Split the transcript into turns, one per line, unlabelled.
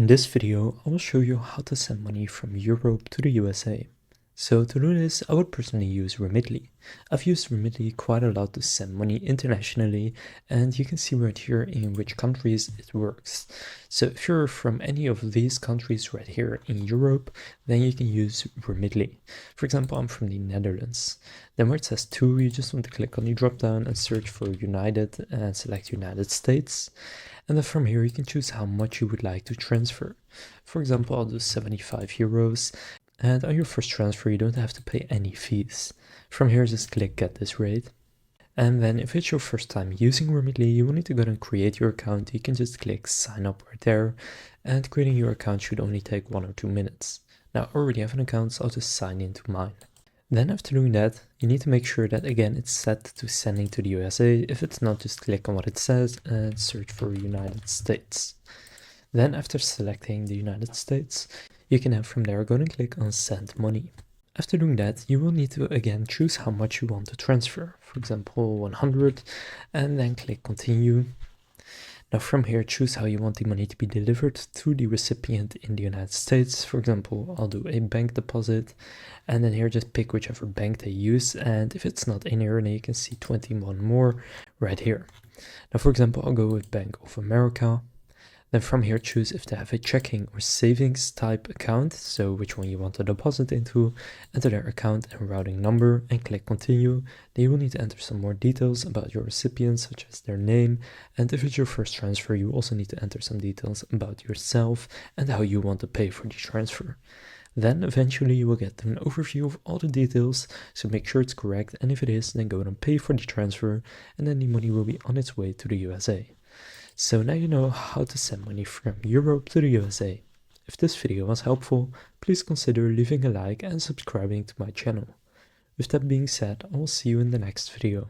In this video, I will show you how to send money from Europe to the USA. So to do this, I would personally use Remitly. I've used Remitly quite a lot to send money internationally, and you can see right here in which countries it works. So if you're from any of these countries right here in Europe, then you can use Remitly. For example, I'm from the Netherlands. Then where it says to, you just want to click on the drop down and search for United and select United States. And then from here you can choose how much you would like to transfer. For example, I'll do 75 euros. And on your first transfer, you don't have to pay any fees. From here, just click get this rate. And then if it's your first time using Remitly, you will need to go and create your account. You can just click sign up right there. And creating your account should only take 1 or 2 minutes. Now I already have an account, so I'll just sign into mine. Then after doing that, you need to make sure that again it's set to sending to the USA. If it's not, just click on what it says and search for United States. Then after selecting the United States, you can have from there go and click on send money. After doing that, you will need to again choose how much you want to transfer. For example, 100, and then click continue. Now from here, choose how you want the money to be delivered to the recipient in the United States. For example, I'll do a bank deposit, and then here just pick whichever bank they use, and if it's not in here, then you can see 21 more right here. Now for example, I'll go with Bank of America. Then from here, choose if they have a checking or savings type account, so which one you want to deposit into, enter their account and routing number, and click continue. Then you will need to enter some more details about your recipient, such as their name, and if it's your first transfer, you also need to enter some details about yourself and how you want to pay for the transfer. Then eventually you will get an overview of all the details, so make sure it's correct, and if it is, then go and pay for the transfer, and then the money will be on its way to the USA. So now you know how to send money from Europe to the USA. If this video was helpful, please consider leaving a like and subscribing to my channel. With that being said, I will see you in the next video.